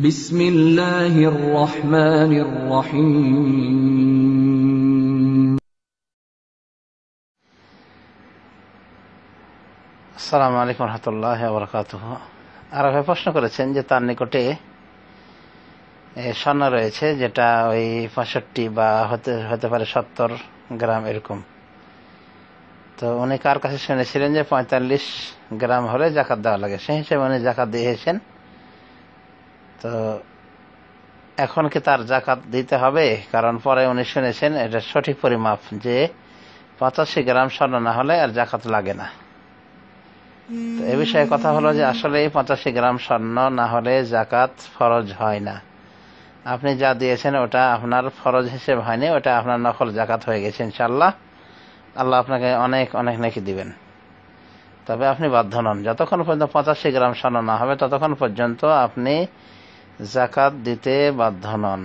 বিসমিল্লাহির রহমানির রহিম। আসসালামু আলাইকুম রহমতুল্লাহি ওয়া বারাকাতুহু। আর প্রশ্ন করেছেন যে তার নিকটে স্বর্ণ রয়েছে যেটা ওই 65 বা হতে পারে 70 গ্রাম এরকম। তো উনি কার কাছে শুনেছিলেন যে 45 গ্রাম হলে জাকাত দেওয়া লাগে, সেই হিসেবে উনি জাকাত দিয়েছেন। তো এখন কি তার জাকাত দিতে হবে? কারণ পরে উনি শুনেছেন এটা সঠিক পরিমাপ যে 85 গ্রাম স্বর্ণ না হলে আর জাকাত লাগে না। তো এ বিষয়ে কথা হলো যে আসলে 85 গ্রাম স্বর্ণ না হলে জাকাত ফরজ হয় না। আপনি যা দিয়েছেন ওটা আপনার ফরজ হিসেবে হয়নি, ওটা আপনার নকল জাকাত হয়ে গেছে। ইনশাআল্লাহ আল্লাহ আপনাকে অনেক অনেক নেকি দিবেন। তবে আপনি বাধ্য নন, যতক্ষণ পর্যন্ত 85 গ্রাম স্বর্ণ না হবে ততক্ষণ পর্যন্ত আপনি জাকাত দিতে বাধ্য নন।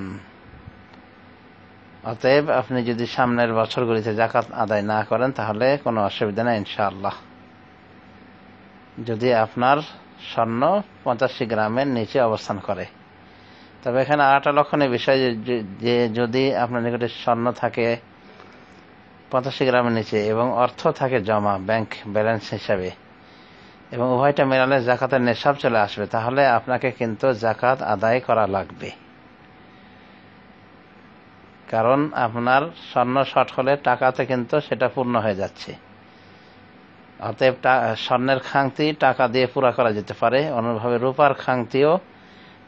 অতএব আপনি যদি সামনের বছরগুলিতে জাকাত আদায় না করেন তাহলে কোনো অসুবিধা নেই ইনশাআল্লাহ, যদি আপনার স্বর্ণ 85 গ্রামের নিচে অবস্থান করে। তবে এখানে আরেকটা লক্ষণীয় বিষয় যে যদি আপনার নিকটে স্বর্ণ থাকে 85 গ্রামের নিচে এবং অর্থ থাকে জমা ব্যাংক ব্যালেন্স হিসাবে এবং উভয়টা মেলালে জাকাতের নেশাব চলে আসবে, তাহলে আপনাকে কিন্তু জাকাত আদায় করা লাগবে। কারণ আপনার স্বর্ণ শর্ট হলে টাকাতে কিন্তু সেটা পূর্ণ হয়ে যাচ্ছে। অতএব স্বর্ণের খাংতি টাকা দিয়ে পুরা করা যেতে পারে, অনুরূপভাবে রূপার খাংতিও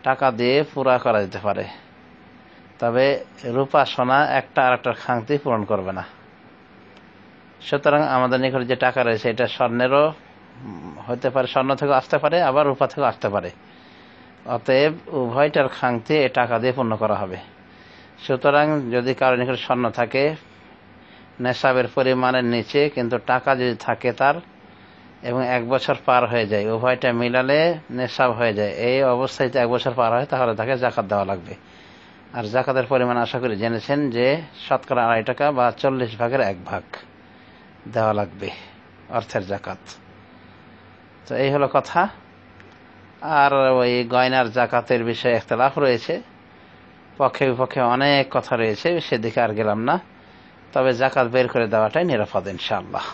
টাকা দিয়ে পুরা করা যেতে পারে। তবে রূপা সোনা একটা আর একটা খাংতি পূরণ করবে না। সুতরাং আমাদের নিকটে যে টাকা রয়েছে এটা স্বর্ণেরও হতে পারে, স্বর্ণ থেকে আসতে পারে, আবার রূপা থেকে আসতে পারে। অতএব উভয়টার খাংতি এ টাকা দিয়ে পূর্ণ করা হবে। সুতরাং যদি কারো নিকটে স্বর্ণ থাকে নেশাবের পরিমাণের নিচে কিন্তু টাকা যদি থাকে তার এবং 1 বছর পার হয়ে যায়, উভয়টা মিলালে নেশাব হয়ে যায়, এই অবস্থায় 1 বছর পার হয় তাহলে তাকে জাকাত দেওয়া লাগবে। আর জাকাতের পরিমাণ আশা করি জেনেছেন যে শতকরা 2.5 টাকা বা 40 ভাগের 1 ভাগ দেওয়া লাগবে অর্থের জাকাত। তো এই হলো কথা। আর ওই গয়নার জাকাতের বিষয়ে ইখতিলাফ রয়েছে, পক্ষে বিপক্ষে অনেক কথা রয়েছে, সেদিকে আর গেলাম না। তবে জাকাত বের করে দেওয়াটাই নিরাপদ ইনশাআল্লাহ।